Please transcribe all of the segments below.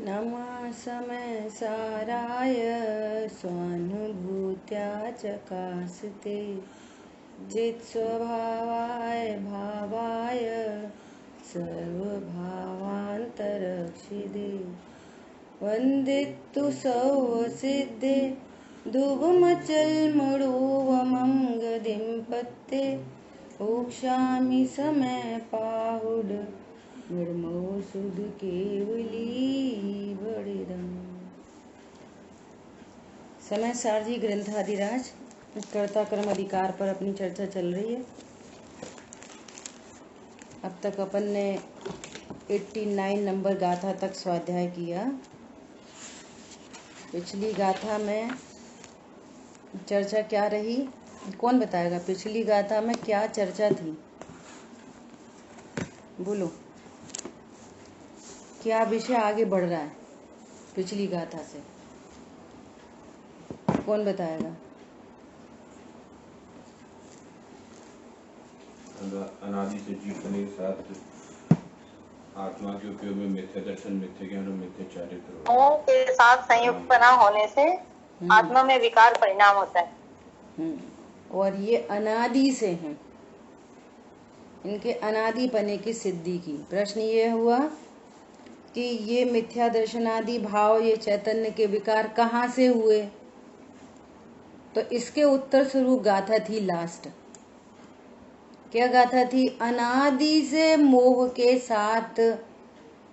नमः समय साराय स्वानुभूत्या चकास्ते चित्स्वभावाय भावाय सर्वभावान्तरक्षिदे वन्दितु सौसिद्धे धुवमचलमणोवमङ्गदिं पत्ते ओक्ष्यामि समय पाहुड निर्मो सुध केवली बड़िदम। समय सारजी ग्रंथादिराज कर्ता कर्म अधिकार पर अपनी चर्चा चल रही है। अब तक अपन ने 89 नंबर गाथा तक स्वाध्याय किया। पिछली गाथा में चर्चा क्या रही, कौन बताएगा? पिछली गाथा में क्या चर्चा थी, बोलो। क्या विषय आगे बढ़ रहा है पिछली गाथा से, कौन बताएगा? अनादि से जीव होने के साथ आत्मा के उपयोग में मिथ्या दर्शन, मिथ्या ज्ञान और मिथ्या चारित्र के साथ संयुक्त बना होने से आत्मा में विकार परिणाम होता है। और ये अनादि से हैं, इनके अनादि पने की सिद्धि की। प्रश्न ये हुआ कि ये मिथ्या दर्शनादि भाव, ये चैतन्य के विकार कहाँ से हुए? तो इसके उत्तर स्वरूप गाथा थी लास्ट। क्या गाथा थी? अनादि से मोह के साथ,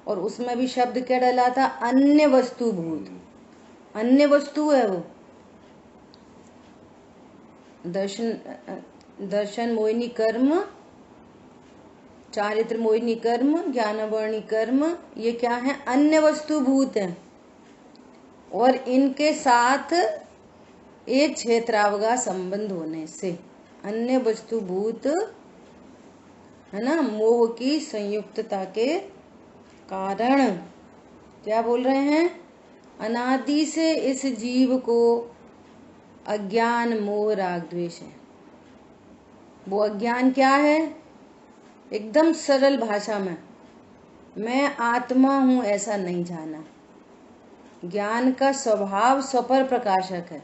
और उसमें भी शब्द क्या डला था? अन्य वस्तु भूत। अन्य वस्तु है वो। दर्शन मोहिनी कर्म, चारित्र मोहिनी कर्म, ज्ञानवर्णी कर्म, ये क्या है? अन्य वस्तु भूत है। और इनके साथ एक क्षेत्रावगा संबंध होने से अन्य वस्तु भूत है ना, मोह की संयुक्तता के कारण क्या बोल रहे हैं? अनादि से इस जीव को अज्ञान मोह राग द्वेष है। वो अज्ञान क्या है? एकदम सरल भाषा में, मैं आत्मा हूं ऐसा नहीं जाना। ज्ञान का स्वभाव स्वपर प्रकाशक है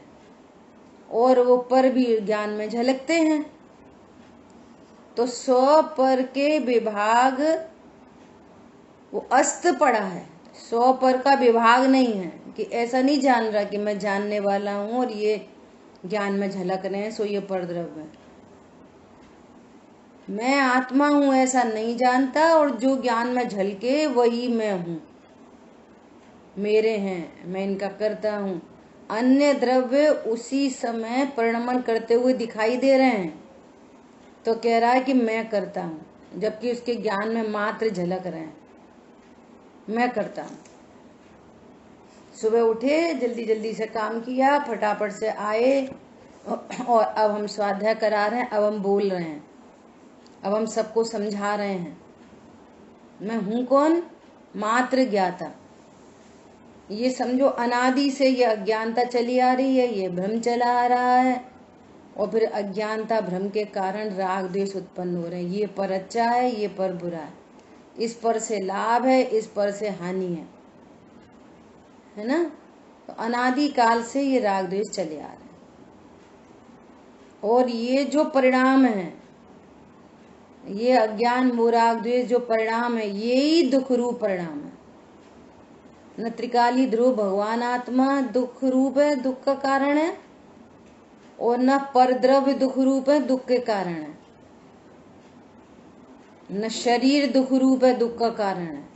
और वो पर भी ज्ञान में झलकते हैं। तो स्व पर के विभाग वो अस्त पड़ा है, स्व पर का विभाग नहीं है कि ऐसा नहीं जान रहा कि मैं जानने वाला हूं और ये ज्ञान में झलक रहे हैं, सो ये परद्रव्य है। मैं आत्मा हूं ऐसा नहीं जानता, और जो ज्ञान में झलके वही मैं हूं, मेरे हैं, मैं इनका करता हूं। अन्य द्रव्य उसी समय परिणमन करते हुए दिखाई दे रहे हैं, तो कह रहा है कि मैं करता हूं, जबकि उसके ज्ञान में मात्र झलक रहे हैं, मैं करता हूं। सुबह उठे, जल्दी जल्दी से काम किया, फटाफट से आए, और अब हम स्वाध्याय करा रहे हैं, अब हम बोल रहे हैं, अब हम सबको समझा रहे हैं। मैं हूं कौन? मात्र ज्ञाता। ये समझो अनादि से ये अज्ञानता चली आ रही है, ये भ्रम चला आ रहा है, और फिर अज्ञानता भ्रम के कारण राग द्वेष उत्पन्न हो रहे हैं। ये पर अच्छा है, ये पर बुरा है, इस पर से लाभ है, इस पर से हानि है ना? तो अनादि काल से ये राग द्वेष चले आ रहे हैं, और ये जो परिणाम है, ये अज्ञान मोह राग द्वेष जो परिणाम है, यही दुख रूप परिणाम है। न त्रिकाली ध्रुव भगवान आत्मा दुख रूप है, दुख का कारण है, और न परद्रव्य दुख रूप है, दुख के कारण है। न शरीर दुख रूप है, दुख का कारण है।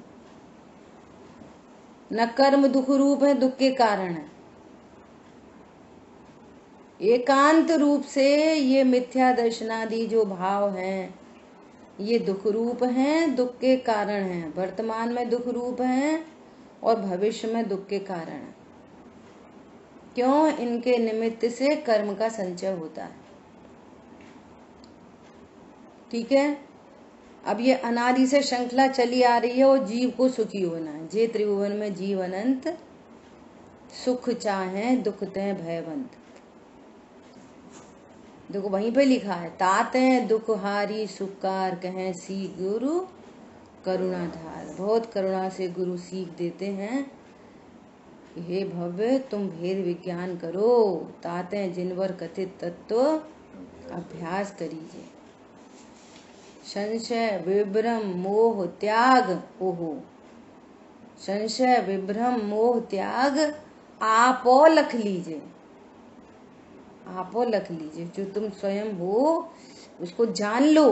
न कर्म दुख रूप है, दुख के कारण है। एकांत रूप से ये मिथ्या दर्शनादि जो भाव हैं, ये दुख रूप हैं, दुख के कारण हैं। वर्तमान में दुख रूप हैं और भविष्य में दुख के कारण है। क्यों? इनके निमित्त से कर्म का संचय होता है। ठीक है। अब ये अनादि से श्रृंखला चली आ रही है, और जीव को सुखी होना है। जे त्रिभुवन में जीव अनंत, सुख चाहे दुख ते भयवंत। देखो वहीं पे लिखा है, ताते दुख हारी सुकार कहें सी गुरु करुणाधार। बहुत करुणा से गुरु सीख देते हैं कि हे भव्य तुम भेद विज्ञान करो, ताते जिनवर कथित तत्व अभ्यास करीजे। संशय विभ्रम मोह त्याग, ओहो, संशय विभ्रम मोह त्याग आपो लख लीजिए, आपो लख लीजिए। जो तुम स्वयं हो उसको जान लो,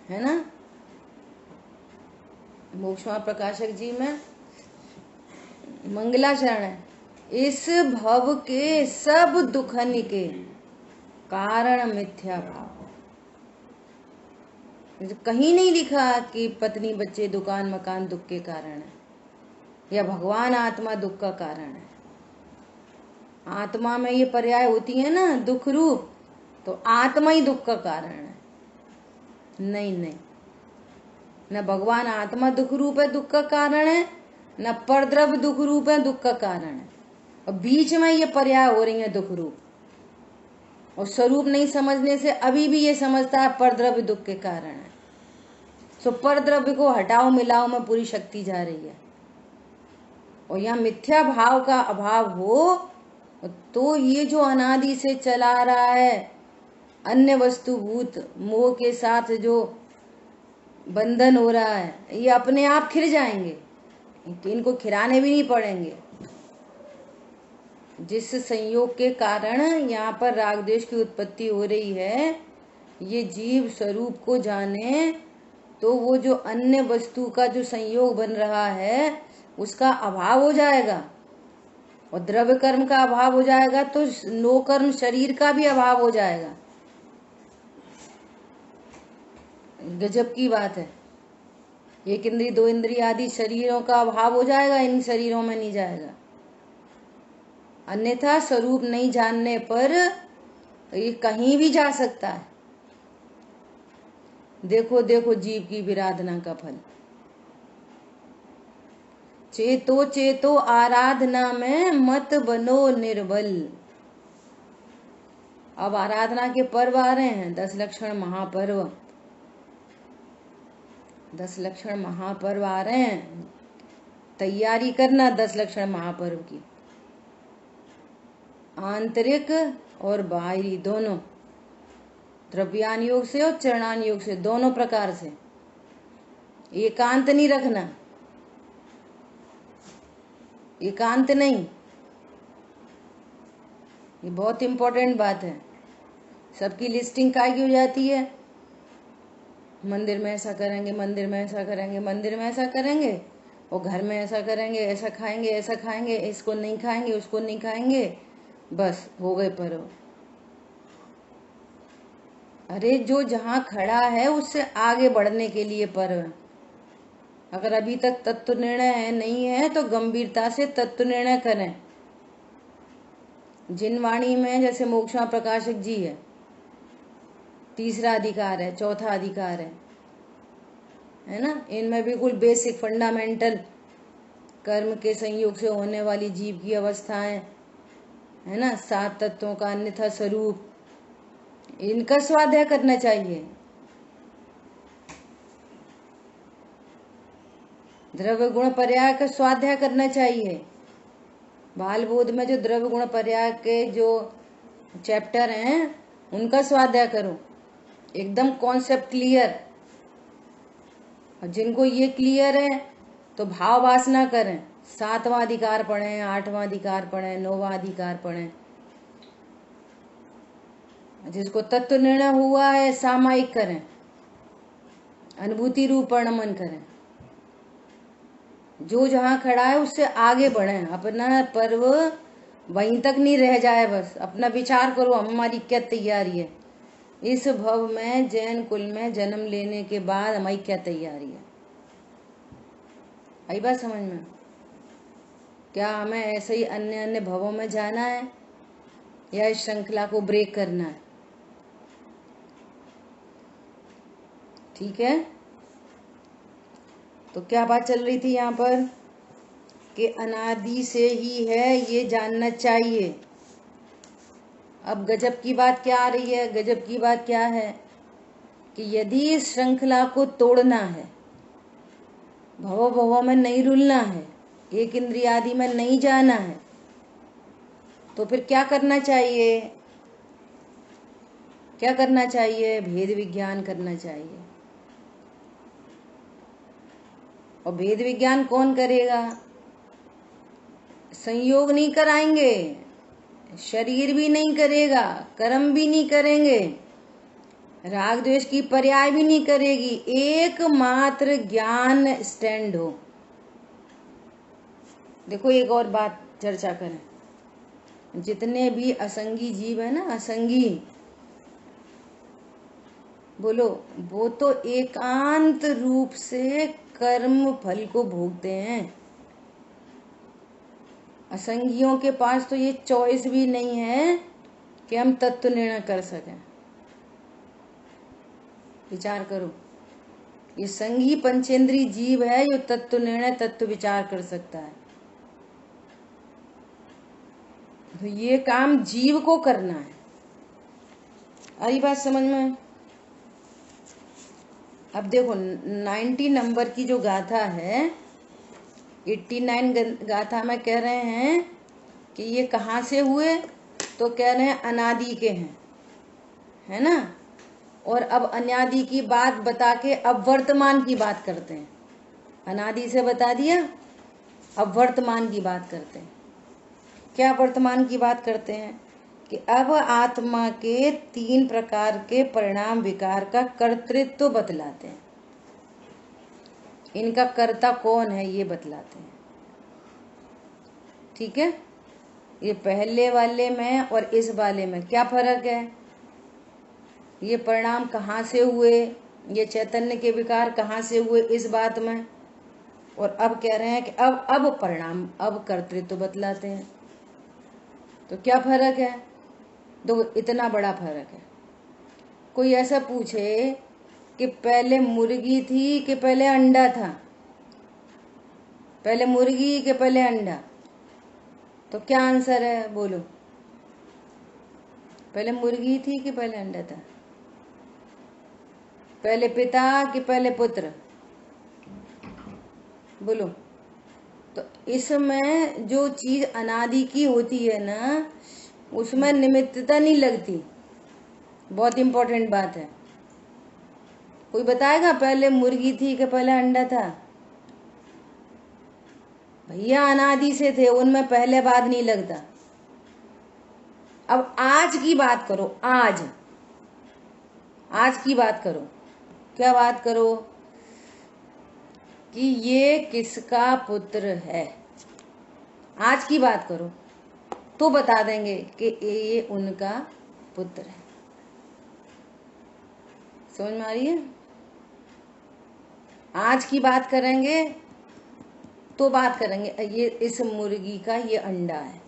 है ना। मोक्षमा प्रकाशक जी में मंगलाचरण है, इस भव के सब दुखन के कारण मिथ्या भाव। कहीं नहीं लिखा कि पत्नी बच्चे दुकान मकान दुख के कारण है, या भगवान आत्मा दुख का कारण है। आत्मा में ये पर्याय होती है ना दुख रूप, तो आत्मा ही दुख का कारण है। नहीं नहीं, न भगवान आत्मा दुख रूप है दुख का कारण है, न परद्रव्य दुख रूप है दुख का कारण है, और बीच में ये पर्याय हो रही है दुख रूप। और स्वरूप नहीं समझने से अभी भी ये समझता है परद्रव्य दुख के कारण है। सो परद्रव्य को हटाओ मिलाओ में पूरी शक्ति जा रही है। और यहाँ मिथ्या भाव का अभाव हो तो ये जो अनादि से चला रहा है अन्य वस्तुभूत मोह के साथ जो बंधन हो रहा है, ये अपने आप खिर जाएंगे, इनको खिराने भी नहीं पड़ेंगे। जिस संयोग के कारण यहाँ पर राग द्वेष की उत्पत्ति हो रही है, ये जीव स्वरूप को जाने तो वो जो अन्य वस्तु का जो संयोग बन रहा है उसका अभाव हो जाएगा, और द्रव्य कर्म का अभाव हो जाएगा तो नो कर्म शरीर का भी अभाव हो जाएगा। गजब की बात है। एक इंद्रिय दो इंद्रिय आदि शरीरों का अभाव हो जाएगा, इन शरीरों में नहीं जाएगा। अन्यथा स्वरूप नहीं जानने पर ये कहीं भी जा सकता है। देखो देखो जीव की विराधना का फल। चेतो चेतो आराधना में मत बनो निर्बल। अब आराधना के पर्व आ रहे हैं, 10 लक्षण महापर्व। 10 लक्षण महापर्व आ रहे हैं, तैयारी करना 10 लक्षण महापर्व की। आंतरिक और बाहरी दोनों, द्रव्यान योग से और चरणान योग से, दोनों प्रकार से। एकांत नहीं रखना, एकांत नहीं, ये बहुत इंपॉर्टेंट बात है। सबकी लिस्टिंग काय की हो जाती है, मंदिर में ऐसा करेंगे, मंदिर में ऐसा करेंगे, मंदिर में ऐसा करेंगे, और घर में ऐसा करेंगे, ऐसा खाएंगे, ऐसा खाएंगे, इसको नहीं खाएंगे, उसको नहीं खाएंगे, बस हो गए पर्व। अरे जो जहाँ खड़ा है उससे आगे बढ़ने के लिए पर्व है। अगर अभी तक तत्व निर्णय नहीं है तो गंभीरता से तत्व निर्णय करें। जिन वाणी में जैसे मोक्षमा प्रकाशक जी है, 3रा अधिकार है, 4था अधिकार है ना, इनमें बिल्कुल बेसिक फंडामेंटल कर्म के संयोग से होने वाली जीव की अवस्थाएं है ना, 7 तत्वों का अन्यथा स्वरूप, इनका स्वाध्याय करना चाहिए। द्रव्य गुण पर्याय का स्वाध्याय करना चाहिए। बाल बोध में जो द्रव्य गुण पर्याय के जो चैप्टर हैं उनका स्वाध्याय करो, एकदम कॉन्सेप्ट क्लियर। और जिनको ये क्लियर है तो भाव वासना करें, 7वां अधिकार पढ़ें, 8वां अधिकार पढ़ें, 9वां अधिकार पढ़ें। जिसको तत्व निर्णय हुआ है सामायिक करें, अनुभूति रूप नमन करें। जो जहाँ खड़ा है उससे आगे बढ़ें, अपना पर्व वहीं तक नहीं रह जाए। बस अपना विचार करो हमारी क्या तैयारी है, इस भव में जैन कुल में जन्म लेने के बाद हमारी क्या तैयारी है। आई बात समझ में? क्या हमें ऐसे ही अन्य अन्य भवों में जाना है या इस श्रृंखला को ब्रेक करना है? ठीक है, तो क्या बात चल रही थी यहाँ पर कि अनादि से ही है ये जानना चाहिए। अब गजब की बात क्या आ रही है? गजब की बात क्या है कि यदि इस श्रृंखला को तोड़ना है भव भव में नहीं रुलना है, एक इंद्रिय आदि में नहीं जाना है। तो फिर क्या करना चाहिए? क्या करना चाहिए? भेद विज्ञान करना चाहिए। और भेद विज्ञान कौन करेगा? संयोग नहीं कराएंगे, शरीर भी नहीं करेगा, कर्म भी नहीं करेंगे, राग द्वेष की पर्याय भी नहीं करेगी, एकमात्र ज्ञान स्टैंड हो। देखो एक और बात चर्चा करें, जितने भी असंगी जीव है ना, असंगी, बोलो, वो तो एकांत रूप से कर्म फल को भोगते हैं। असंगियों के पास तो ये चॉइस भी नहीं है कि हम तत्व निर्णय कर सकें। विचार करो, ये संगी पंचेंद्री जीव है जो तत्व निर्णय, तत्व विचार कर सकता है। तो ये काम जीव को करना है। आई बात समझ में? अब देखो 90 नंबर की जो गाथा है, 89 गाथा में कह रहे हैं कि ये कहाँ से हुए, तो कह रहे हैं अनादि के हैं, है ना। और अब अनादि की बात बता के अब वर्तमान की बात करते हैं। अनादि से बता दिया, अब वर्तमान की बात करते हैं। क्या वर्तमान की बात करते हैं? कि अब आत्मा के 3 प्रकार के परिणाम विकार का कर्तृत्व बतलाते हैं। इनका कर्ता कौन है ये बतलाते हैं। ठीक है, ये पहले वाले में और इस वाले में क्या फर्क है? ये परिणाम कहाँ से हुए, ये चैतन्य के विकार कहाँ से हुए इस बात में। और अब कह रहे हैं कि अब परिणाम, अब कर्तृत्व बतलाते हैं। तो क्या फर्क है? दो, इतना बड़ा फर्क है। कोई ऐसा पूछे कि पहले मुर्गी थी कि पहले अंडा था, पहले मुर्गी कि पहले अंडा, तो क्या आंसर है? बोलो, पहले मुर्गी थी कि पहले अंडा था? पहले पिता कि पहले पुत्र? बोलो। तो इसमें जो चीज अनादि की होती है ना, उसमें निमित्तता नहीं लगती। बहुत इंपॉर्टेंट बात है। कोई बताएगा पहले मुर्गी थी कि पहले अंडा था? भैया अनादि से थे, उनमें पहले बाद नहीं लगता। अब आज की बात करो, आज की बात करो। क्या बात करो? कि ये किसका पुत्र है, आज की बात करो, तो बता देंगे कि ये उनका पुत्र है। समझ में आ रही है? आज की बात करेंगे तो बात करेंगे ये इस मुर्गी का ये अंडा है,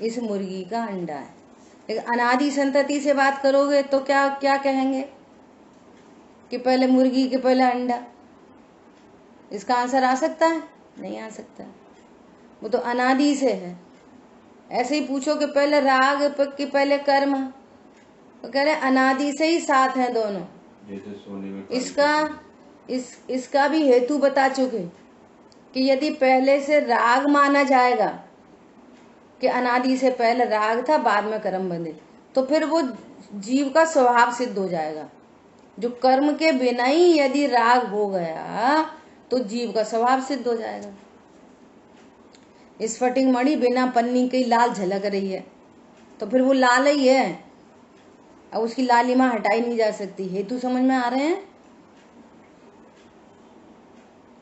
इस मुर्गी का अंडा है। लेकिन अनादि संतति से बात करोगे तो क्या क्या कहेंगे कि पहले मुर्गी के पहले अंडा? इसका आंसर आ सकता है? नहीं आ सकता, वो तो अनादि से है। ऐसे ही पूछो कि पहले राग कि पहले कर्म, तो कह रहे अनादि से ही साथ हैं दोनों। इसका भी हेतु बता चुके कि यदि पहले से राग माना जाएगा कि अनादि से पहले राग था बाद में कर्म बंधे, तो फिर वो जीव का स्वभाव सिद्ध हो जाएगा। जो कर्म के बिना ही यदि राग हो गया तो जीव का स्वभाव सिद्ध हो जाएगा। स्फटिक मणि बिना पन्नी के लाल झलक रही है, तो फिर वो लाल ही है, अब उसकी लालिमा हटाई नहीं जा सकती। हेतु समझ में आ रहे हैं?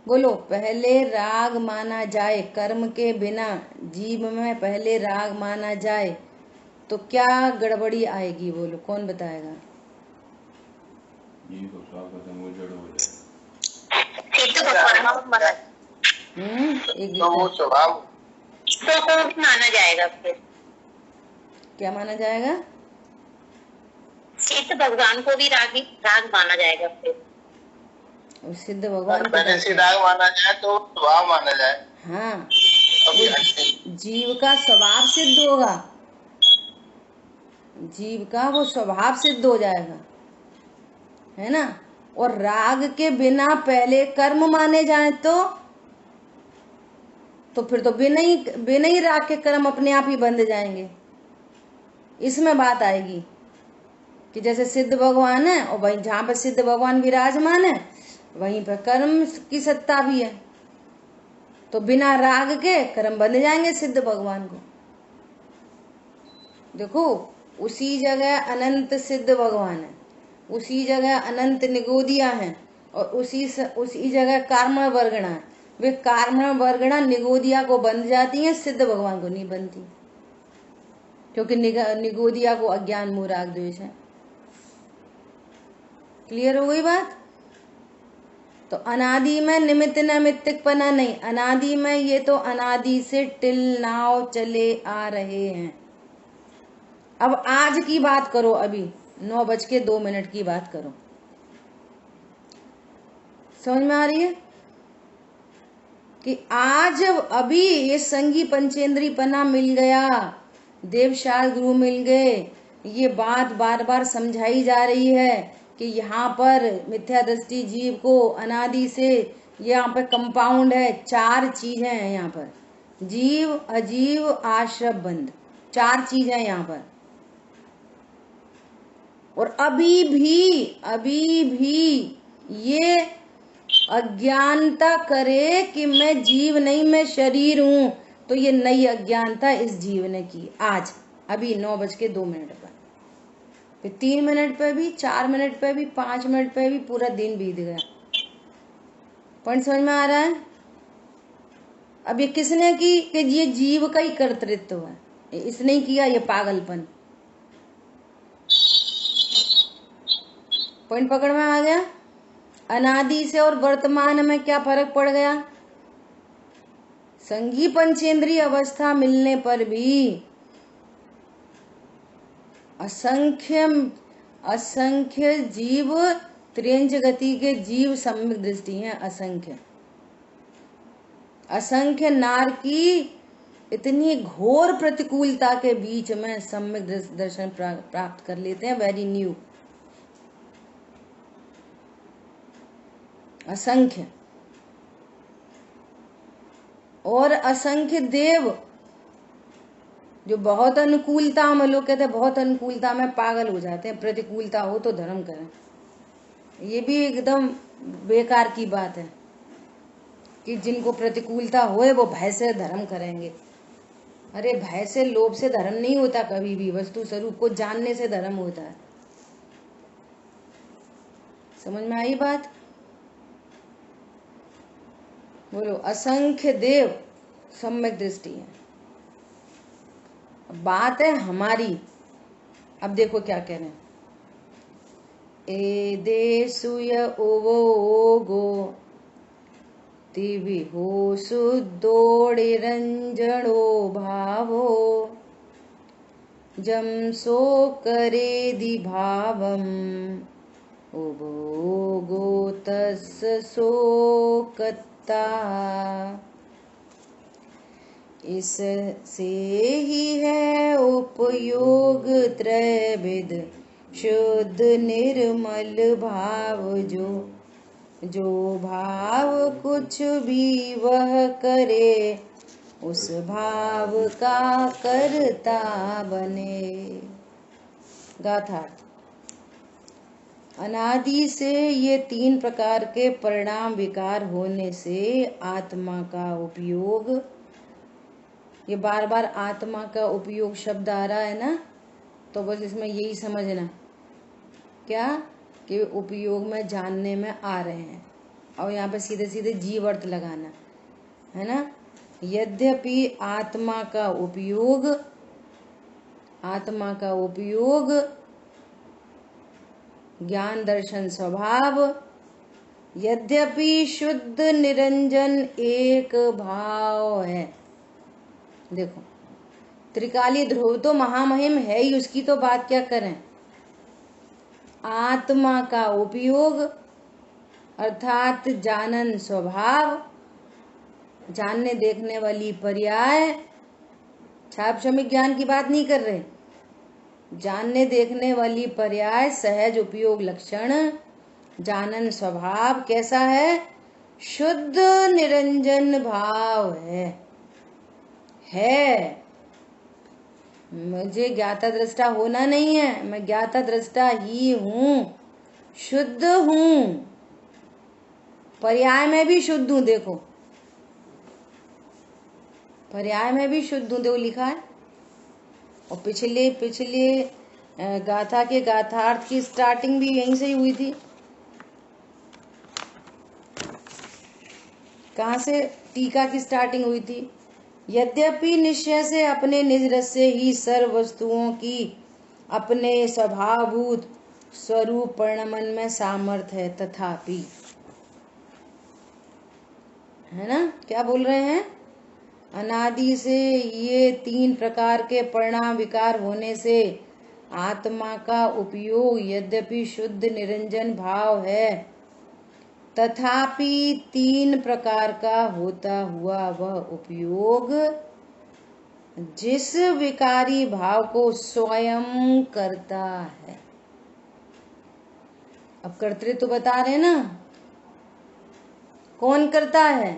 बोलो, पहले राग माना जाए, कर्म के बिना जीव में पहले राग माना जाए तो क्या गड़बड़ी आएगी? बोलो, कौन बताएगा? जीव का खत्म हो, जड़ हो जाए। एक तो वो स्वभाव तो माना जाएगा। फिर क्या माना जाएगा? सिद्ध भगवान को भी राग माना जाएगा। फिर सिद्ध भगवान पहले से राग माना जाए तो स्वभाव माना जाए। हाँ, जीव का स्वभाव सिद्ध होगा, जीव का वो स्वभाव सिद्ध हो जाएगा, है ना। और राग के बिना पहले कर्म माने जाए तो फिर तो बिना ही राग के कर्म अपने आप ही बंध जाएंगे। इसमें बात आएगी कि जैसे सिद्ध भगवान है और वहीं जहां पर सिद्ध भगवान विराजमान है वहीं पर कर्म की सत्ता भी है, तो बिना राग के कर्म बंध जाएंगे सिद्ध भगवान को। देखो उसी जगह अनंत सिद्ध भगवान है, उसी जगह अनंत निगोदिया है और उसी जगह कार्मण वर्गणा है। वे कार्मण वर्गणा निगोदिया को बंध जाती हैं, सिद्ध भगवान को नहीं बनती, क्योंकि निगोदिया को अज्ञान मोह राग द्वेष है। क्लियर हो गई बात? तो अनादि में निमित्त नैमित्तिकपना नहीं, अनादि में ये तो अनादि से टिल नाव चले आ रहे हैं। अब आज की बात करो, अभी 9:02 की बात करो, समझ में आ रही है कि आज अभी ये संगी पंचेंद्री पना मिल गया, देवशाल गुरु मिल गए, ये बात बार बार समझाई जा रही है कि यहाँ पर मिथ्या दृष्टि जीव को अनादि से, यहाँ पर कंपाउंड है, 4 चीजें हैं यहाँ पर, जीव अजीव आश्रव बंध, 4 चीजें यहाँ पर। और अभी भी ये अज्ञानता करे कि मैं जीव नहीं मैं शरीर हूं, तो ये नई अज्ञानता इस जीव ने की आज अभी 9:02 पर, फिर 3 मिनट पे भी, 4 मिनट पे भी, 5 मिनट पे भी पूरा दिन बीत गया। पॉइंट समझ में आ रहा है? अब ये किसने की कि ये जीव का ही कर्तृत्व है, इसने ही किया, ये पागलपन। पॉइंट पकड़ में आ गया? अनादि से और वर्तमान में क्या फर्क पड़ गया? संगी पंचेंद्रीय अवस्था मिलने पर भी असंख्य जीव, त्रियंच गति के जीव सम्यक दृष्टि हैं, असंख्य नार की इतनी घोर प्रतिकूलता के बीच में सम्यक दर्शन प्राप्त कर लेते हैं, वेरी न्यू, असंख्य। और असंख्य देव जो बहुत अनुकूलता में, लोग कहते हैं बहुत अनुकूलता में पागल हो जाते हैं, प्रतिकूलता हो तो धर्म करें, ये भी एकदम बेकार की बात है कि जिनको प्रतिकूलता होए वो भय से धर्म करेंगे। अरे भय से, लोभ से धर्म नहीं होता कभी भी, वस्तु स्वरूप को जानने से धर्म होता है। समझ में आई बात? बोलो, असंख्य देव सम्यक दृष्टि है। बात है हमारी, अब देखो क्या कह रहे हैं, ए देसुय ओवोगो तिविहो शुद्धोड़े रंजनो भावो जम सो करे दि भावम ओवोगो तस् शोकत्ता। इससे ही है उपयोग त्रैविध शुद्ध निर्मल भाव, जो भाव कुछ भी वह करे उस भाव का करता बने। गाथा, अनादि से ये 3 प्रकार के परिणाम विकार होने से आत्मा का उपयोग, ये बार बार आत्मा का उपयोग शब्द आ रहा है ना, तो बस इसमें यही समझना क्या कि उपयोग में जानने में आ रहे हैं, और यहाँ पे सीधे सीधे जीव अर्थ लगाना है ना। यद्यपि आत्मा का उपयोग ज्ञान दर्शन स्वभाव, यद्यपि शुद्ध निरंजन एक भाव है। देखो, त्रिकाली ध्रुव तो महामहिम है ही, उसकी तो बात क्या करें। आत्मा का उपयोग अर्थात जानन स्वभाव, जानने देखने वाली पर्याय, छाप शमिक ज्ञान की बात नहीं कर रहे, जानने देखने वाली पर्याय, सहज उपयोग लक्षण, जानन स्वभाव कैसा है? शुद्ध निरंजन भाव है। मुझे ज्ञाता दृष्टा होना नहीं है, मैं ज्ञाता दृष्टा ही हूँ, शुद्ध हूँ। पर्याय में भी शुद्ध हूँ, देखो पर्याय में भी शुद्ध हूँ, देखो लिखा है। और पिछले गाथा के गाथार्थ की स्टार्टिंग भी यहीं से ही हुई थी। कहाँ से टीका की स्टार्टिंग हुई थी? यद्यपि निश्चय से अपने निज रस से ही सर्व वस्तुओं की अपने स्वभावभूत स्वरूप परिणमन में सामर्थ्य है, तथापि, है ना, क्या बोल रहे हैं? अनादि से ये 3 प्रकार के परिणाम विकार होने से आत्मा का उपयोग यद्यपि शुद्ध निरंजन भाव है, तथापि 3 प्रकार का होता हुआ वह उपयोग जिस विकारी भाव को स्वयं करता है। अब कर्तृत्व बता रहे ना, कौन करता है?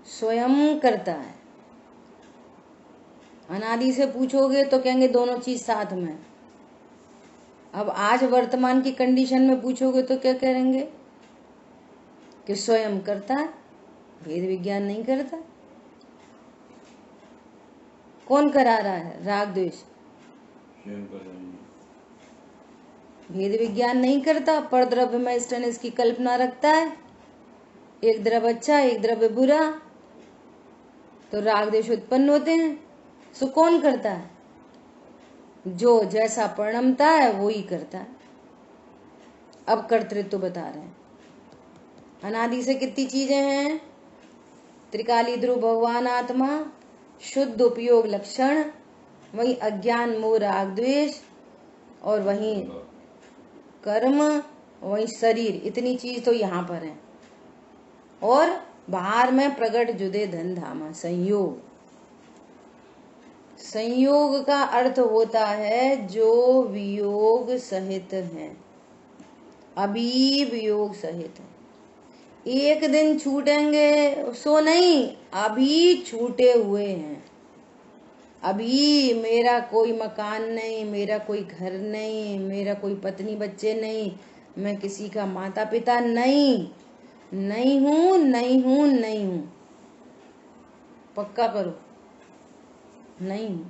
स्वयं करता है। अनादि से पूछोगे तो कहेंगे दोनों चीज साथ में। अब आज वर्तमान की कंडीशन में पूछोगे तो क्या करेंगे? कि स्वयं करता है, भेद विज्ञान नहीं करता। कौन करा रहा है? राग द्वेष भेद विज्ञान नहीं करता, पर द्रव्य में स्टेनस की कल्पना रखता है, एक द्रव्य अच्छा एक द्रव्य बुरा, तो राग द्वेष उत्पन्न होते हैं। सो कौन करता है? जो जैसा परिणमता है वो ही करता है। अब कर्तृत्व बता रहे हैं। अनादि से कितनी चीजें हैं? त्रिकाली ध्रुव भगवान आत्मा, शुद्ध उपयोग लक्षण, वही अज्ञान मोह राग द्वेष, और वही कर्म, वही शरीर। इतनी चीज तो यहाँ पर है। और बाहर में प्रगट जुदे धन धामा संयोग। संयोग का अर्थ होता है जो वियोग सहित है, अभी वियोग सहित है। एक दिन छूटेंगे सो नहीं, अभी छूटे हुए हैं। अभी मेरा कोई मकान नहीं, मेरा कोई घर नहीं, मेरा कोई पत्नी बच्चे नहीं, मैं किसी का माता पिता नहीं, नहीं हूं, नहीं हूं, नहीं हूं। पक्का करो, नहीं हूं।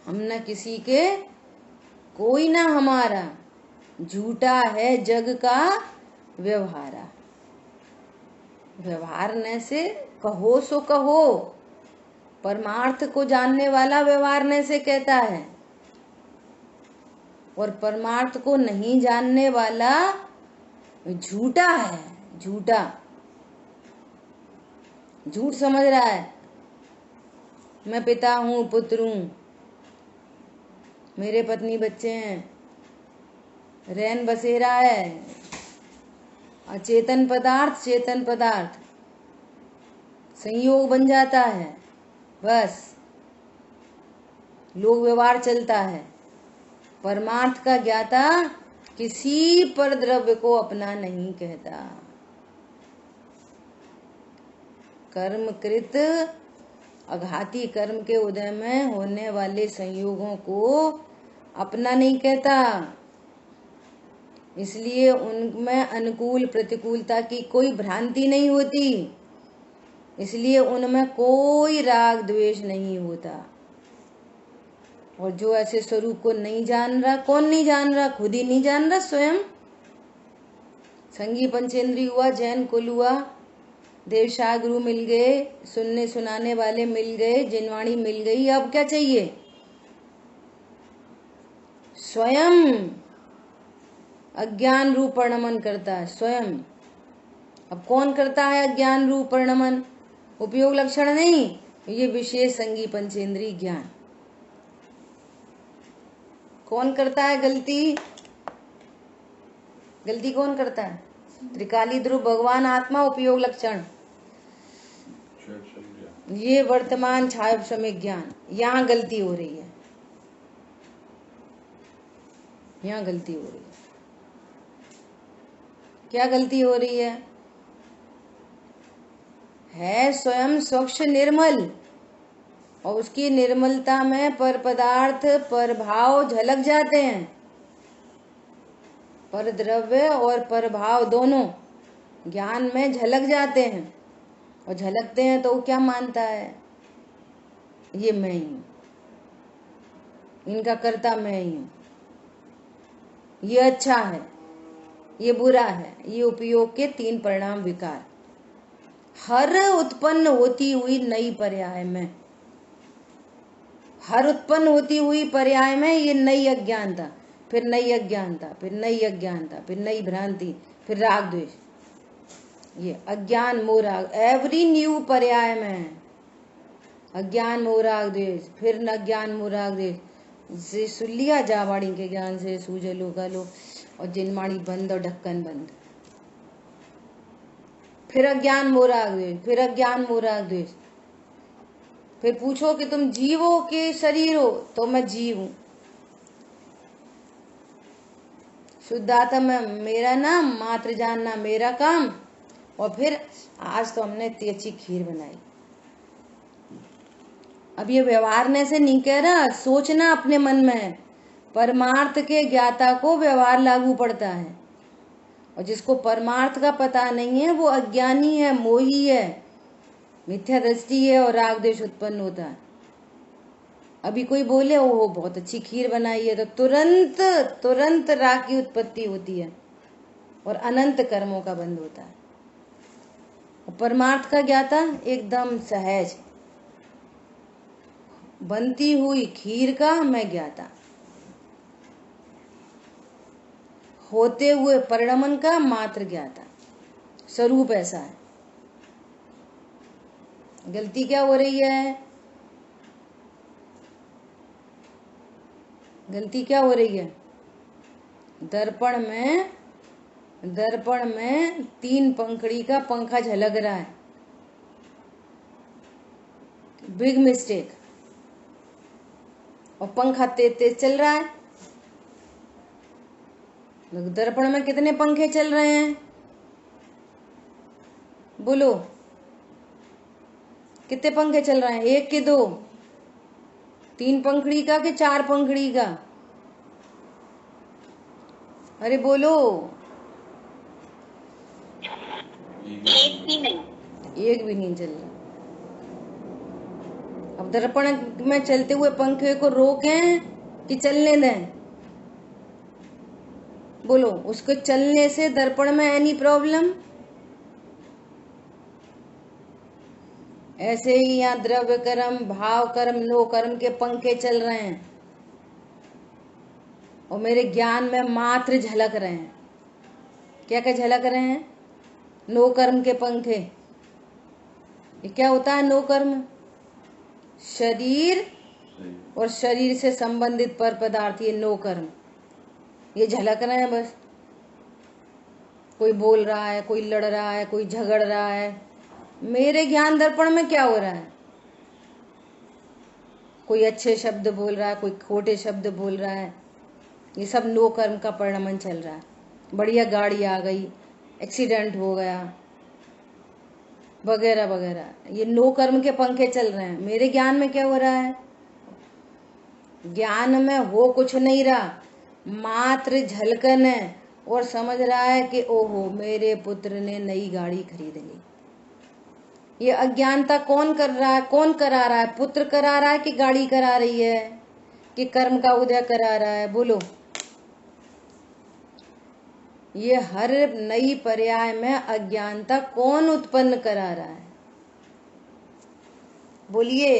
हम न किसी के, कोई ना हमारा। झूठा है जग का व्यवहारा। व्यवहारने से कहो सो कहो, परमार्थ को जानने वाला व्यवहारने से कहता है, और परमार्थ को नहीं जानने वाला झूठा है। झूठा, झूठ समझ रहा है। मैं पिता हूं, पुत्र हूं, मेरे पत्नी बच्चे हैं, रैन बसेरा है। अचेतन पदार्थ चेतन पदार्थ संयोग बन जाता है, बस लोक व्यवहार चलता है। परमार्थ का ज्ञाता किसी पर द्रव्य को अपना नहीं कहता। कर्मकृत अघाती कर्म के उदय में होने वाले संयोगों को अपना नहीं कहता। इसलिए उनमें अनुकूल प्रतिकूलता की कोई भ्रांति नहीं होती, इसलिए उनमें कोई राग द्वेष नहीं होता। और जो ऐसे स्वरूप को नहीं जान रहा, कौन नहीं जान रहा? खुद ही नहीं जान रहा स्वयं। संगी पंचेंद्री हुआ, जैन कुल हुआ, देवशाह गुरु मिल गए, सुनने सुनाने वाले मिल गए, जिनवाणी मिल गई, अब क्या चाहिए? स्वयं अज्ञान रूप परिणमन करता है स्वयं। अब कौन करता है अज्ञान रूप परिणमन? उपयोग लक्षण नहीं, ये विशेष संगी पंचेंद्री ज्ञान। कौन करता है गलती? गलती कौन करता है? त्रिकाली ध्रुव भगवान आत्मा, उपयोग लक्षण, ये वर्तमान छाया समय ज्ञान, यहाँ गलती हो रही है। यहाँ गलती हो रही है। क्या गलती हो रही है स्वयं स्वच्छ निर्मल, और उसकी निर्मलता में पर पदार्थ पर भाव झलक जाते हैं। पर द्रव्य और पर भाव दोनों ज्ञान में झलक जाते हैं, और झलकते हैं तो वो क्या मानता है, ये मैं ही हूं, इनका कर्ता मैं ही हूं, ये अच्छा है, ये बुरा है। ये उपयोग के 3 परिणाम विकार, हर उत्पन्न होती हुई नई पर्याय में, हर उत्पन्न होती हुई पर्याय में ये नई अज्ञानता, फिर नई अज्ञानता, फिर नई अज्ञानता, फिर नई भ्रांति, फिर राग द्वेष, ये अज्ञान मोह राग, एवरी न्यू पर्याय में अज्ञान मोह राग द्वेष, फिर न अज्ञान मोह राग द्वेष से सुलिया जावाड़ी के ज्ञान से सूझे लो गालो, और जिनमाड़ी बंद और ढक्कन बंद, फिर अज्ञान मोह राग द्वेष, फिर अज्ञान मोह राग द्वेष। फिर पूछो कि तुम जीव हो कि शरीर हो, तो मैं जीव हूं, शुद्धात्मा में मेरा नाम, मात्र जानना मेरा काम। और फिर आज तो हमने इतनी अच्छी खीर बनाई। अब ये व्यवहारने से नहीं कह रहा, सोचना अपने मन में, परमार्थ के ज्ञाता को व्यवहार लागू पड़ता है, और जिसको परमार्थ का पता नहीं है वो अज्ञानी है, मोही है, मिथ्या दृष्टि है, और राग द्वेष उत्पन्न होता है। अभी कोई बोले ओहो बहुत अच्छी खीर बनाई है, तो तुरंत तुरंत राग की उत्पत्ति होती है, और अनंत कर्मों का बंध होता है। और परमार्थ का ज्ञाता एकदम सहज, बनती हुई खीर का मैं ज्ञाता, होते हुए परिणमन का मात्र ज्ञाता, स्वरूप ऐसा है। गलती क्या हो रही है, गलती क्या हो रही है, दर्पण में 3 पंखड़ी का पंखा झलक रहा है, बिग मिस्टेक। और पंखा तेज तेज चल रहा है। दर्पण में कितने पंखे चल रहे हैं, बोलो कितने पंखे चल रहे हैं, 1 कि 2, 3 पंखड़ी का कि 4 पंखड़ी का, अरे बोलो। एक भी नहीं, एक भी नहीं चल रहा। अब दर्पण में चलते हुए पंखे को रोकें कि चलने दें, बोलो। उसको चलने से दर्पण में एनी प्रॉब्लम? ऐसे ही यहाँ द्रव्य कर्म, भाव कर्म, नो कर्म के पंखे चल रहे हैं, और मेरे ज्ञान में मात्र झलक रहे हैं। क्या क्या झलक रहे हैं? नो कर्म के पंखे। ये क्या होता है नो कर्म? शरीर और शरीर से संबंधित पर पदार्थ, ये नो कर्म, ये झलक रहे हैं बस। कोई बोल रहा है, कोई लड़ रहा है, कोई झगड़ रहा है, मेरे ज्ञान दर्पण में क्या हो रहा है? कोई अच्छे शब्द बोल रहा है, कोई खोटे शब्द बोल रहा है, ये सब नो कर्म का परिणमन चल रहा है। बढ़िया गाड़ी आ गई, एक्सीडेंट हो गया, वगैरह वगैरह, ये नो कर्म के पंखे चल रहे हैं। मेरे ज्ञान में क्या हो रहा है? ज्ञान में हो कुछ नहीं रहा, मात्र झलकन है, और समझ रहा है कि ओहो मेरे पुत्र ने नई गाड़ी खरीद ली। ये अज्ञानता कौन कर रहा है, कौन करा रहा है? पुत्र करा रहा है कि गाड़ी करा रही है, कि कर्म का उदय करा रहा है? बोलो। ये हर नई पर्याय में अज्ञानता कौन उत्पन्न करा रहा है? बोलिए।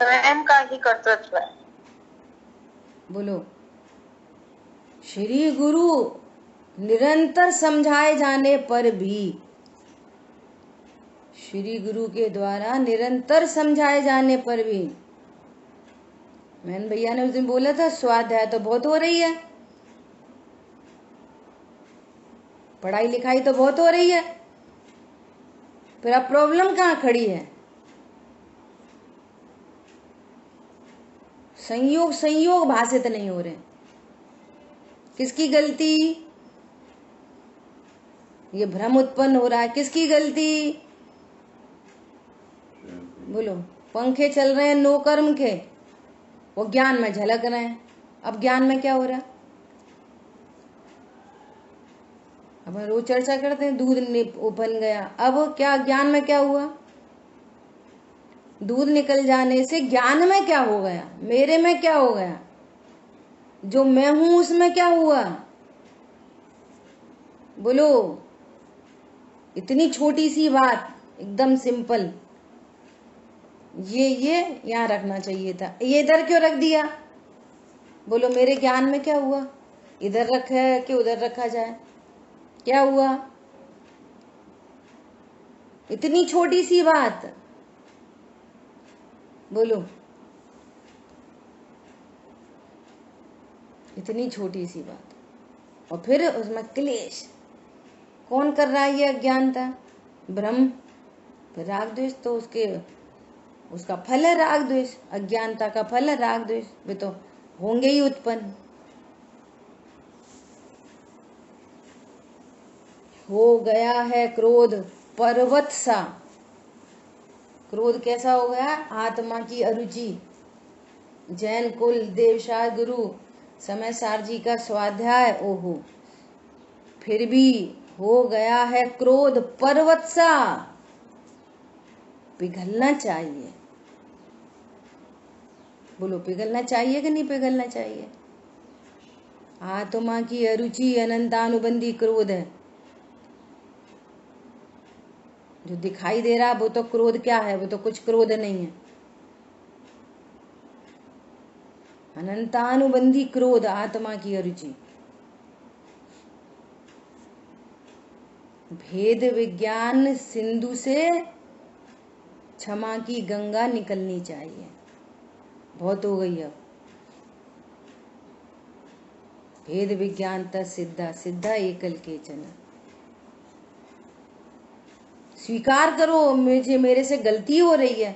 स्वयं का ही कर्तृत्व है। बोलो। श्री गुरु निरंतर समझाए जाने पर भी, श्री गुरु के द्वारा निरंतर समझाए जाने पर भी, मैंने भैया ने उस दिन बोला था स्वाध्याय तो बहुत हो रही है, पढ़ाई लिखाई तो बहुत हो रही है, फिर अब प्रॉब्लम कहाँ खड़ी है? संयोग संयोग भाषित नहीं हो रहे। किसकी गलती? ये भ्रम उत्पन्न हो रहा है, किसकी गलती? बोलो। पंखे चल रहे हैं नो कर्म के, वो ज्ञान में झलक रहे हैं। अब ज्ञान में क्या हो रहा है? अब रोज चर्चा करते हैं दूध बन गया। अब क्या ज्ञान में क्या हुआ? दूध निकल जाने से ज्ञान में क्या हो गया? मेरे में क्या हो गया? जो मैं हूं उसमें क्या हुआ? बोलो। इतनी छोटी सी बात, एकदम सिंपल। ये यहाँ रखना चाहिए था, ये इधर क्यों रख दिया? बोलो मेरे ज्ञान में क्या हुआ? इधर रखा है कि उधर रखा जाए? क्या हुआ? इतनी छोटी सी बात। बोलो। इतनी छोटी सी बात, और फिर उसमें क्लेश। कौन कर रहा है ये अज्ञानता? ब्रह्म। फिर राग द्वेष तो उसका फल है राग द्वेष। अज्ञानता का फल है राग द्वेष, वे तो होंगे ही उत्पन्न। हो गया है क्रोध पर्वत सा। क्रोध कैसा हो गया? आत्मा की अरुचि। जैन कुल देवशाह गुरु समय सार जी का स्वाध्याय। ओहो, फिर भी हो गया है क्रोध पर्वत सा। पिघलना चाहिए। बोलो पिघलना चाहिए कि नहीं पिघलना चाहिए? आत्मा की अरुचि अनंतानुबंधी क्रोध है। जो दिखाई दे रहा वो तो क्रोध क्या है? वो तो कुछ क्रोध नहीं है। अनंतानुबंधी क्रोध, आत्मा की अरुचि। भेद विज्ञान सिंधु से क्षमा की गंगा निकलनी चाहिए। बहुत हो गई अब। भेद विज्ञान सिद्धा सिद्धा एकल केचन। स्वीकार करो मेरे से गलती हो रही है।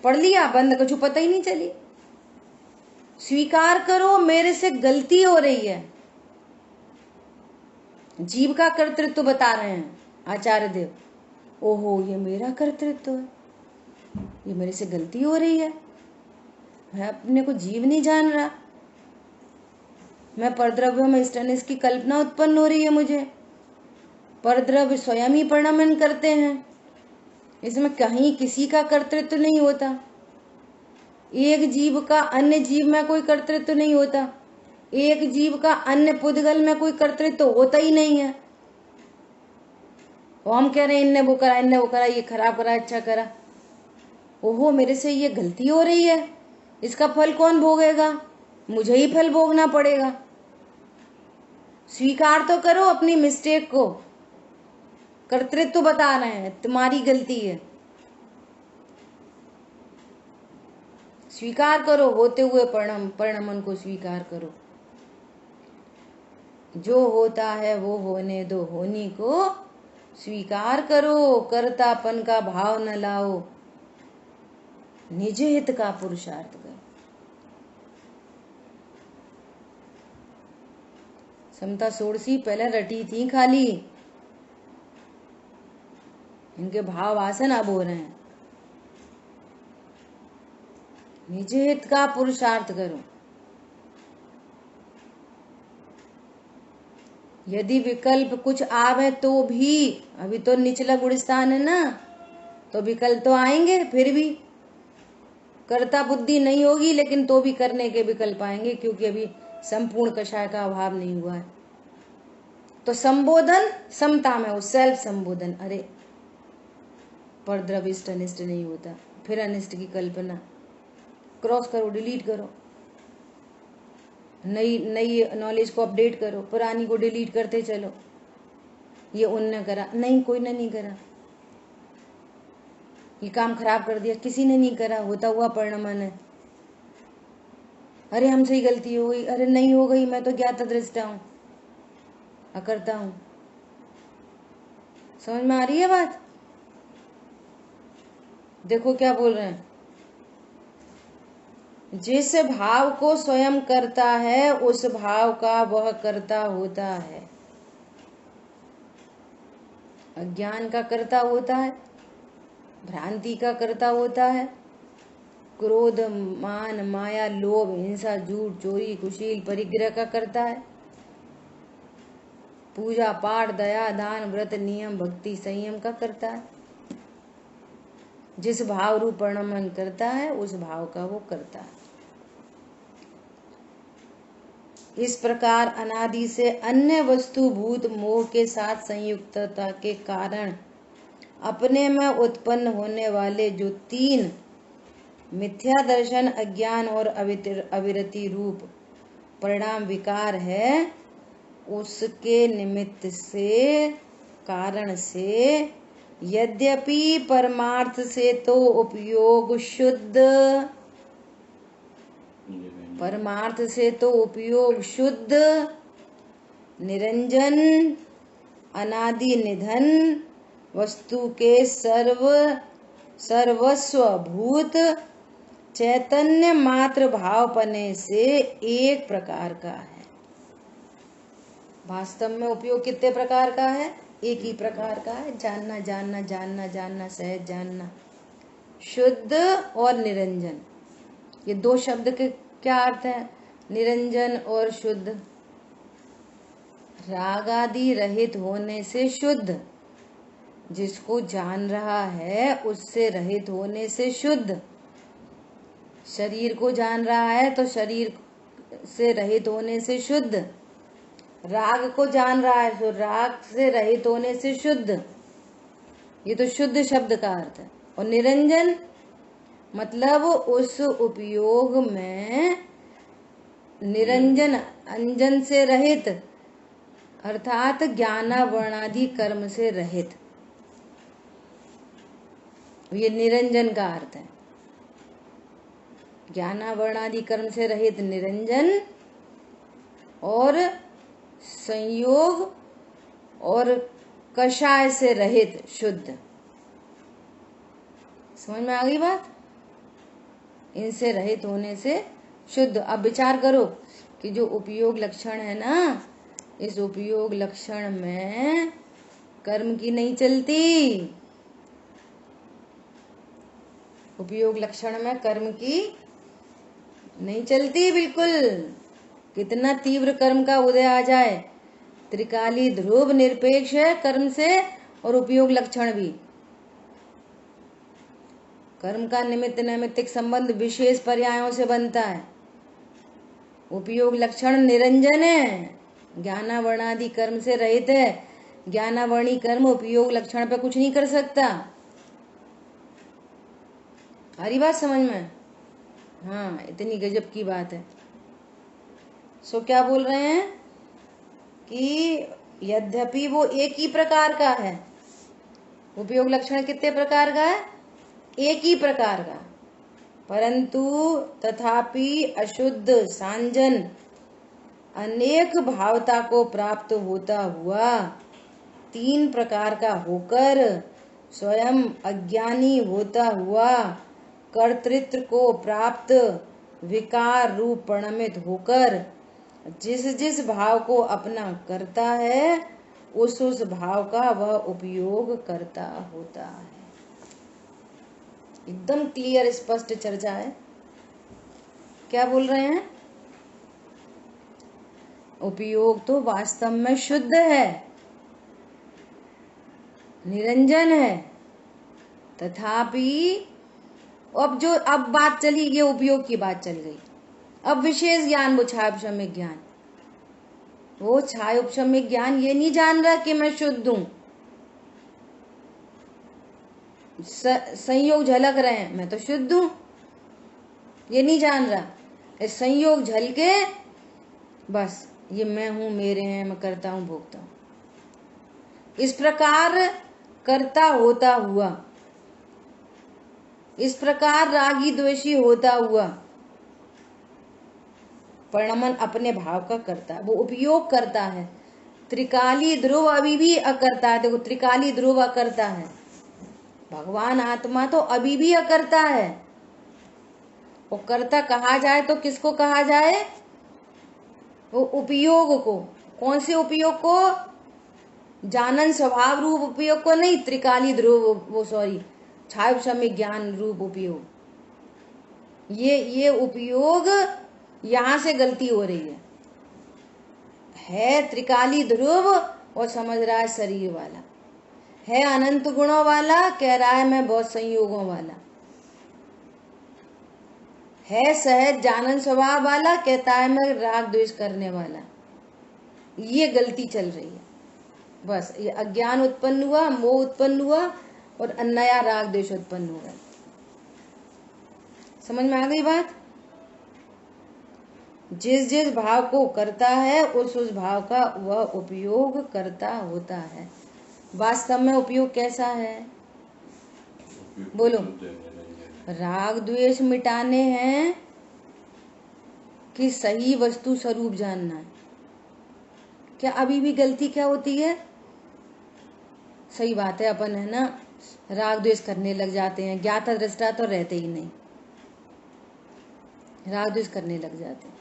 पढ़ लिया बंद, कुछ पता ही नहीं चली। स्वीकार करो मेरे से गलती हो रही है। जीव का कर्तृत्व बता रहे हैं आचार्य देव। ओहो, ये मेरा कर्तृत्व है, ये मेरे से गलती हो रही है। मैं अपने को जीव नहीं जान रहा। मैं परद्रव्य में इष्टनिष्ठ की कल्पना उत्पन्न हो रही है मुझे। परद्रव्य स्वयं ही परिणमन करते हैं, इसमें कहीं किसी का कर्तृत्व नहीं होता। एक जीव का अन्य जीव में कोई कर्तृत्व नहीं होता। एक जीव का अन्य पुद्गल में कोई कर्तृत्व होता ही नहीं है। वो हम कह रहे हैं इनने वो करा, ये खराब करा, अच्छा करा। ओहो, मेरे से ये गलती हो रही है, इसका फल कौन भोगेगा? मुझे ही फल भोगना पड़ेगा। स्वीकार तो करो अपनी मिस्टेक को। कर्तृत्व बता रहे हैं तुम्हारी गलती है। स्वीकार करो, होते हुए परिणमन को स्वीकार करो। जो होता है वो होने दो, होनी को स्वीकार करो। कर्तापन का भाव न लाओ, निज हित का पुरुषार्थ करो। समता सोड़सी पहले रटी थी खाली, इनके भाव आसन अब हो रहे हैं। निज हित का पुरुषार्थ करो। यदि विकल्प कुछ आवे तो भी, अभी तो निचला गुणस्थान है ना, तो विकल्प तो आएंगे। फिर भी कर्ता बुद्धि नहीं होगी, लेकिन तो भी करने के विकल्प आएंगे, क्योंकि अभी संपूर्ण कषाय का अभाव नहीं हुआ है। तो संबोधन समता में हो, सेल्फ संबोधन। अरे परद्रव्य अनिष्ट नहीं होता, फिर अनिष्ट की कल्पना। क्रॉस करो, डिलीट करो, नई नॉलेज को अपडेट करो, पुरानी को डिलीट करते चलो। ये उनने करा, नहीं कोई ने नहीं करा। ये काम खराब कर दिया, किसी ने नहीं करा, होता हुआ परिणमन है। अरे हमसे ही गलती हो गई, अरे नहीं हो गई, मैं तो ज्ञाता दृष्टा हूं, अकर्ता हूं। समझ में आ रही है बात? देखो क्या बोल रहे हैं। जिस भाव को स्वयं करता है उस भाव का वह कर्ता होता है। अज्ञान का कर्ता होता है, भ्रांति का कर्ता होता है, क्रोध मान माया लोभ हिंसा झूठ चोरी कुशील परिग्रह का करता है, पूजा पाठ दया दान व्रत नियम भक्ति संयम का करता है। जिस भाव रूप परिणाम करता है उस भाव का वो करता है। इस प्रकार अनादि से अन्य वस्तुभूत मोह के साथ संयुक्तता के कारण अपने में उत्पन्न होने वाले जो तीन मिथ्या दर्शन अज्ञान और अविरति रूप परिणाम विकार है, उसके निमित्त से कारण से यद्यपि परमार्थ से तो उपयोग शुद्ध, परमार्थ से तो उपयोग शुद्ध निरंजन अनादि निधन वस्तु के सर्वस्व भूत चैतन्य मात्र भावपने से एक प्रकार का है। वास्तव में उपयोग कितने प्रकार का है? एक ही प्रकार का है। जानना जानना जानना जानना सहज जानना, शुद्ध और निरंजन। ये दो शब्द के क्या अर्थ है? निरंजन और शुद्ध। राग आदि रहित होने से शुद्ध, जिसको जान रहा है उससे रहित होने से शुद्ध। शरीर को जान रहा है तो शरीर से रहित होने से शुद्ध। राग को जान रहा है तो राग से रहित होने से शुद्ध। ये तो शुद्ध शब्द का अर्थ है। और निरंजन मतलब उस उपयोग में निरंजन अंजन से रहित, अर्थात ज्ञानावर्णादि कर्म से रहित। ये निरंजन का अर्थ है। ज्ञानावर्णादि कर्म से रहित निरंजन और संयोग और कषाय से रहित शुद्ध। समझ में आ गई बात? इनसे रहित होने से शुद्ध। अब विचार करो कि जो उपयोग लक्षण है ना, इस उपयोग लक्षण में कर्म की नहीं चलती। उपयोग लक्षण में कर्म की नहीं चलती बिल्कुल। कितना तीव्र कर्म का उदय आ जाए, त्रिकाली ध्रुव निरपेक्ष है कर्म से और उपयोग लक्षण भी। कर्म का निमित्त नैमित्तिक संबंध विशेष पर्यायों से बनता है। उपयोग लक्षण निरंजन है, ज्ञानावर्णादि कर्म से रहित है। ज्ञानावर्णी कर्म उपयोग लक्षण पे कुछ नहीं कर सकता। हरी बात समझ में? हाँ, इतनी गजब की बात है। सो क्या बोल रहे हैं कि यद्यपि वो एक ही प्रकार का है। उपयोग लक्षण कितने प्रकार का है? एक ही प्रकार का, परंतु तथापि अशुद्ध सांजन अनेक भावता को प्राप्त होता हुआ तीन प्रकार का होकर स्वयं अज्ञानी होता हुआ कर्तृत्व को प्राप्त विकार रूप परिणमित होकर जिस जिस भाव को अपना करता है उस भाव का वह उपयोग करता होता है। एकदम क्लियर स्पष्ट चर्चा है। क्या बोल रहे हैं? उपयोग तो वास्तव में शुद्ध है, निरंजन है, तथापि अब बात चली, ये उपयोग की बात चल गई। अब विशेष ज्ञान, वो छाय उपशमिक ज्ञान, वो छाय उपशमिक ज्ञान ये नहीं जान रहा कि मैं शुद्ध हूं। संयोग झलक रहे हैं, मैं तो शुद्ध हूं, ये नहीं जान रहा। संयोग झलके बस ये मैं हूं, मेरे हैं, मैं करता हूं भोगता हूं। इस प्रकार करता होता हुआ, इस प्रकार रागी द्वेषी होता हुआ परिणमन अपने भाव का करता है, वो उपयोग करता है। त्रिकाली ध्रुव अभी भी अकर्ता है। देखो, त्रिकाली ध्रुव अकर्ता है, भगवान आत्मा तो अभी भी अकर्ता है। और कर्ता कहा जाए तो किसको कहा जाए? वो उपयोग को। कौन से उपयोग को? जानन स्वभाव रूप उपयोग को नहीं, त्रिकाली ध्रुव छाया समय ज्ञान रूप उपयोग। ये उपयोग यहां से गलती हो रही है त्रिकाली ध्रुव और समझ रहा है शरीर वाला, है अनंत गुणों वाला, कह रहा है मैं बहुत संयोगों वाला, है सहज जानन स्वभाव वाला, कहता है मैं राग द्वेष करने वाला। ये गलती चल रही है। बस ये अज्ञान उत्पन्न हुआ, मोह उत्पन्न हुआ और नया राग द्वेष उत्पन्न हुआ। समझ में आ गई बात? जिस जिस भाव को करता है उस भाव का वह उपयोग करता होता है। वास्तव में उपयोग कैसा है? बोलो। राग द्वेष मिटाने हैं कि सही वस्तु स्वरूप जानना है? क्या अभी भी गलती क्या होती है? सही बात है, अपन है ना राग द्वेष करने लग जाते हैं, ज्ञाता दृष्टा तो रहते ही नहीं, राग द्वेष करने लग जाते हैं।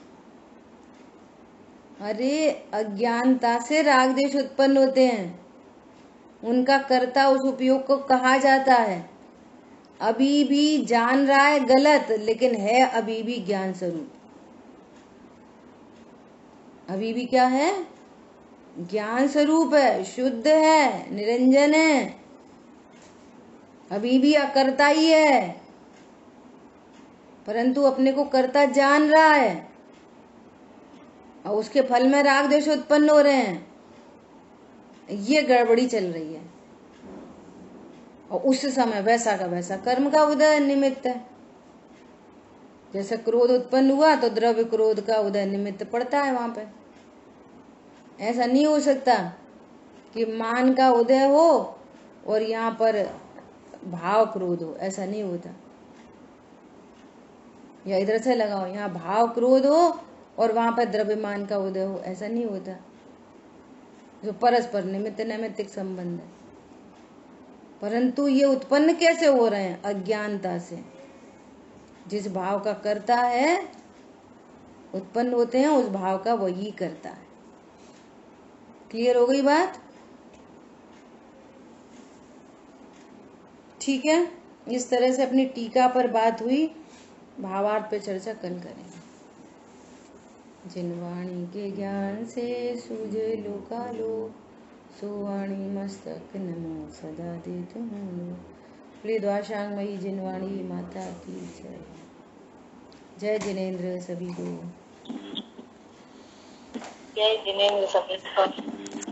अरे अज्ञानता से राग द्वेष उत्पन्न होते हैं, उनका कर्ता उस उपयोग को कहा जाता है। अभी भी जान रहा है गलत, लेकिन है अभी भी ज्ञान स्वरूप। अभी भी क्या है? ज्ञान स्वरूप है, शुद्ध है, निरंजन है, अभी भी अकर्ता ही है, परंतु अपने को कर्ता जान रहा है और उसके फल में राग द्वेष उत्पन्न हो रहे हैं। ये गड़बड़ी चल रही है और उस समय वैसा का वैसा कर्म का उदय निमित्त है। जैसे क्रोध उत्पन्न हुआ तो द्रव्य क्रोध का उदय निमित्त पड़ता है वहां पे। ऐसा नहीं हो सकता कि मान का उदय हो और यहाँ पर भाव क्रोध हो, ऐसा नहीं होता। या इधर से लगाओ, यहाँ भाव क्रोध हो और वहां पर द्रव्यमान का उदय हो, ऐसा नहीं होता। जो परस्पर निमित्त नैमित्तिक संबंध है, परंतु ये उत्पन्न कैसे हो रहे हैं? अज्ञानता से। जिस भाव का करता है उत्पन्न होते हैं, उस भाव का वही करता है। क्लियर हो गई बात? ठीक है, इस तरह से अपनी टीका पर बात हुई। भावार्थ पे चर्चा कल करेंगे। जिन वाणी के ज्ञान से सूझे लोकालो, सो वाणी मस्तक नमो सदा दे तुम। प्रियद्वाशांगमयी जिनवाणी माता की जय। जय जिनेन्द्र सभी को। जय जिनेन्द्र सभी को।